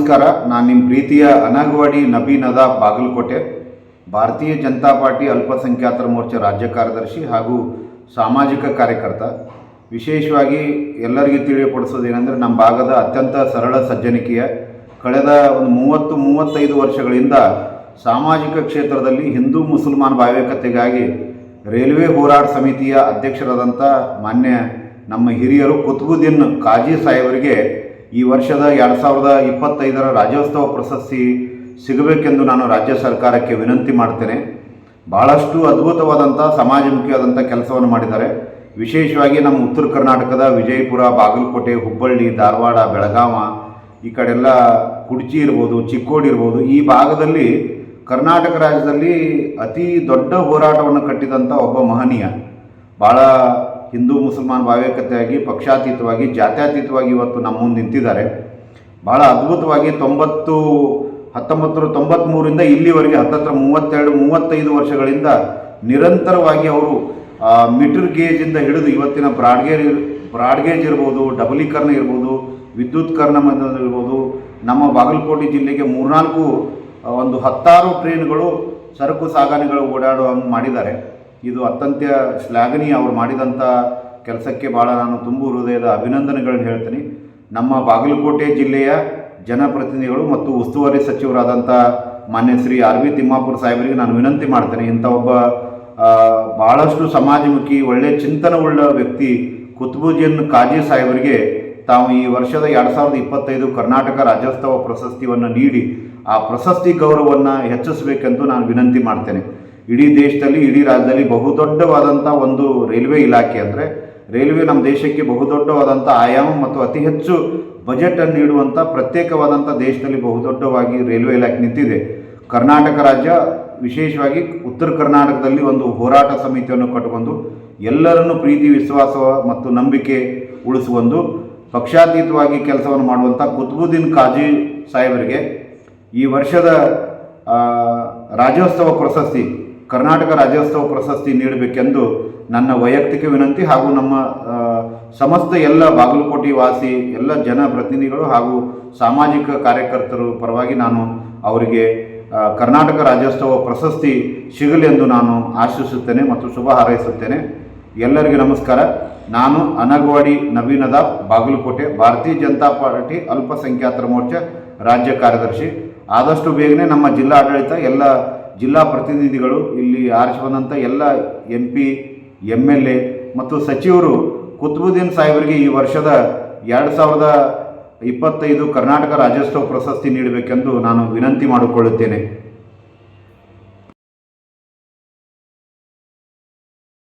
ನಮಸ್ಕಾರ. ನಾನು ನಿಮ್ಮ ಪ್ರೀತಿಯ ಅನಗವಾಡಿ ನಬಿ ನದಾಫ್ ಬಾಗಲಕೋಟೆ, ಭಾರತೀಯ ಜನತಾ ಪಾರ್ಟಿ ಅಲ್ಪಸಂಖ್ಯಾತರ ಮೋರ್ಚಾ ರಾಜ್ಯ ಕಾರ್ಯದರ್ಶಿ ಹಾಗೂ ಸಾಮಾಜಿಕ ಕಾರ್ಯಕರ್ತ. ವಿಶೇಷವಾಗಿ ಎಲ್ಲರಿಗೂ ತಿಳಿಯಪಡಿಸೋದೇನೆಂದರೆ, ನಮ್ಮ ಭಾಗದ ಅತ್ಯಂತ ಸರಳ ಸಜ್ಜನಿಕೆಯ ಕಳೆದ ಒಂದು 30-35 ವರ್ಷಗಳಿಂದ ಸಾಮಾಜಿಕ ಕ್ಷೇತ್ರದಲ್ಲಿ ಹಿಂದೂ ಮುಸಲ್ಮಾನ್ ಭಾವೈಕ್ಯತೆಗಾಗಿ ರೈಲ್ವೆ ಹೋರಾಟ ಸಮಿತಿಯ ಅಧ್ಯಕ್ಷರಾದಂಥ ಮಾನ್ಯ ನಮ್ಮ ಹಿರಿಯರು ಕುತುಬುದ್ದೀನ್ ಕಾಜಿ ಸಾಹೇಬರಿಗೆ ಈ ವರ್ಷದ 2025ರ ರಾಜ್ಯೋತ್ಸವ ಪ್ರಶಸ್ತಿ ಸಿಗಬೇಕೆಂದು ನಾನು ರಾಜ್ಯ ಸರ್ಕಾರಕ್ಕೆ ವಿನಂತಿ ಮಾಡ್ತೇನೆ. ಭಾಳಷ್ಟು ಅದ್ಭುತವಾದಂಥ ಸಮಾಜಮುಖಿಯಾದಂಥ ಕೆಲಸವನ್ನು ಮಾಡಿದ್ದಾರೆ. ವಿಶೇಷವಾಗಿ ನಮ್ಮ ಉತ್ತರ ಕರ್ನಾಟಕದ ವಿಜಯಪುರ, ಬಾಗಲಕೋಟೆ, ಹುಬ್ಬಳ್ಳಿ, ಧಾರವಾಡ, ಬೆಳಗಾವಿ, ಈ ಕಡೆಲ್ಲ ಕುಡ್ಚಿ ಇರ್ಬೋದು, ಚಿಕ್ಕೋಡಿ ಇರ್ಬೋದು, ಈ ಭಾಗದಲ್ಲಿ ಕರ್ನಾಟಕ ರಾಜ್ಯದಲ್ಲಿ ಅತಿ ದೊಡ್ಡ ಹೋರಾಟವನ್ನು ಕಟ್ಟಿದಂಥ ಒಬ್ಬ ಮಹನೀಯ. ಭಾಳ ಹಿಂದೂ ಮುಸಲ್ಮಾನ್ ಭಾವೈಕ್ಯತೆಯಾಗಿ ಪಕ್ಷಾತೀತವಾಗಿ ಜಾತ್ಯತೀತವಾಗಿ ಇವತ್ತು ನಮ್ಮ ಮುಂದೆ ನಿಂತಿದ್ದಾರೆ. ಭಾಳ ಅದ್ಭುತವಾಗಿ 1993ರಿಂದ ಇಲ್ಲಿವರೆಗೆ ಹತ್ತತ್ರ 32-35 ವರ್ಷಗಳಿಂದ ನಿರಂತರವಾಗಿ ಅವರು ಮೀಟರ್ ಗೇಜಿಂದ ಹಿಡಿದು ಇವತ್ತಿನ ಬ್ರಾಡ್ಗೇಜ್ ಇರ್ಬೋದು, ಡಬಲೀಕರಣ ಇರ್ಬೋದು, ವಿದ್ಯುತ್ಕರಣ ಇರ್ಬೋದು, ನಮ್ಮ ಬಾಗಲಕೋಟೆ ಜಿಲ್ಲೆಗೆ 10 ಟ್ರೈನ್ಗಳು ಸರಕು ಸಾಗಣೆಗಳು ಓಡಾಡುವಂಗೆ ಮಾಡಿದ್ದಾರೆ. ಇದು ಅತ್ಯಂತ ಶ್ಲಾಘನೀಯ. ಅವರು ಮಾಡಿದಂಥ ಕೆಲಸಕ್ಕೆ ಭಾಳ ನಾನು ತುಂಬು ಹೃದಯದ ಅಭಿನಂದನೆಗಳನ್ನು ಹೇಳ್ತೀನಿ. ನಮ್ಮ ಬಾಗಲಕೋಟೆ ಜಿಲ್ಲೆಯ ಜನಪ್ರತಿನಿಧಿಗಳು ಮತ್ತು ಉಸ್ತುವಾರಿ ಸಚಿವರಾದಂಥ ಮಾನ್ಯ ಶ್ರೀ ಆರ್ ವಿ ತಿಮ್ಮಾಪುರ ಸಾಹೇಬರಿಗೆ ನಾನು ವಿನಂತಿ ಮಾಡ್ತೇನೆ. ಇಂಥ ಒಬ್ಬ ಭಾಳಷ್ಟು ಸಮಾಜಮುಖಿ ಒಳ್ಳೆಯ ಚಿಂತನವುಳ್ಳ ವ್ಯಕ್ತಿ ಕುತುಬುದ್ದೀನ್ ಕಾಜಿ ಸಾಹೇಬರಿಗೆ ತಾವು ಈ ವರ್ಷದ 2025 ಕರ್ನಾಟಕ ರಾಜ್ಯೋತ್ಸವ ಪ್ರಶಸ್ತಿಯನ್ನು ನೀಡಿ ಆ ಪ್ರಶಸ್ತಿ ಗೌರವವನ್ನು ಹೆಚ್ಚಿಸಬೇಕೆಂದು ನಾನು ವಿನಂತಿ ಮಾಡ್ತೇನೆ. ಇಡೀ ದೇಶದಲ್ಲಿ, ಇಡೀ ರಾಜ್ಯದಲ್ಲಿ ಬಹುದೊಡ್ಡವಾದಂಥ ಒಂದು ರೈಲ್ವೆ ಇಲಾಖೆ, ಅಂದರೆ ರೈಲ್ವೆ ನಮ್ಮ ದೇಶಕ್ಕೆ ಬಹುದೊಡ್ಡವಾದಂಥ ಆಯಾಮ ಮತ್ತು ಅತಿ ಹೆಚ್ಚು ಬಜೆಟನ್ನು ನೀಡುವಂಥ ಪ್ರತ್ಯೇಕವಾದಂಥ ದೇಶದಲ್ಲಿ ಬಹುದೊಡ್ಡವಾಗಿ ರೈಲ್ವೆ ಇಲಾಖೆ ನಿಂತಿದೆ. ಕರ್ನಾಟಕ ರಾಜ್ಯ ವಿಶೇಷವಾಗಿ ಉತ್ತರ ಕರ್ನಾಟಕದಲ್ಲಿ ಒಂದು ಹೋರಾಟ ಸಮಿತಿಯನ್ನು ಕಟ್ಟಿಕೊಂಡು ಎಲ್ಲರನ್ನೂ ಪ್ರೀತಿ, ವಿಶ್ವಾಸ ಮತ್ತು ನಂಬಿಕೆ ಉಳಿಸುವಂದು ಪಕ್ಷಾತೀತವಾಗಿ ಕೆಲಸವನ್ನು ಮಾಡುವಂಥ ಕುತುಬುದ್ದೀನ್ ಕಾಜಿ ಸಾಹೇಬರಿಗೆ ಈ ವರ್ಷದ ರಾಜ್ಯೋತ್ಸವ ಪ್ರಶಸ್ತಿ, ಕರ್ನಾಟಕ ರಾಜ್ಯೋತ್ಸವ ಪ್ರಶಸ್ತಿ ನೀಡಬೇಕೆಂದು ನನ್ನ ವೈಯಕ್ತಿಕ ವಿನಂತಿ ಹಾಗೂ ನಮ್ಮ ಸಮಸ್ತ ಎಲ್ಲ ಬಾಗಲಕೋಟೆ ವಾಸಿ ಎಲ್ಲ ಜನಪ್ರತಿನಿಧಿಗಳು ಹಾಗೂ ಸಾಮಾಜಿಕ ಕಾರ್ಯಕರ್ತರು ಪರವಾಗಿ ನಾನು ಅವರಿಗೆ ಕರ್ನಾಟಕ ರಾಜ್ಯೋತ್ಸವ ಪ್ರಶಸ್ತಿ ಸಿಗಲಿ ಎಂದು ನಾನು ಆಶಿಸುತ್ತೇನೆ ಮತ್ತು ಶುಭ ಹಾರೈಸುತ್ತೇನೆ. ಎಲ್ಲರಿಗೂ ನಮಸ್ಕಾರ. ನಾನು ಅನಗವಾಡಿ ನಬಿ ನದಾಫ್ ಬಾಗಲಕೋಟೆ, ಭಾರತೀಯ ಜನತಾ ಪಾರ್ಟಿ ಅಲ್ಪಸಂಖ್ಯಾತರ ಮೋರ್ಚಾ ರಾಜ್ಯ ಕಾರ್ಯದರ್ಶಿ. ಆದಷ್ಟು ಬೇಗನೆ ನಮ್ಮ ಜಿಲ್ಲಾ ಆಡಳಿತ, ಎಲ್ಲ ಜಿಲ್ಲಾ ಪ್ರತಿನಿಧಿಗಳು, ಇಲ್ಲಿ ಆರಿಸಿ ಬಂದಂಥ ಎಲ್ಲ MP, MLA ಮತ್ತು ಸಚಿವರು ಕುತುಬುದ್ದೀನ್ ಸಾಹೇಬರಿಗೆ ಈ ವರ್ಷದ 2025 ಕರ್ನಾಟಕ ರಾಜ್ಯೋತ್ಸವ ಪ್ರಶಸ್ತಿ ನೀಡಬೇಕೆಂದು ನಾನು ವಿನಂತಿ ಮಾಡಿಕೊಳ್ಳುತ್ತೇನೆ.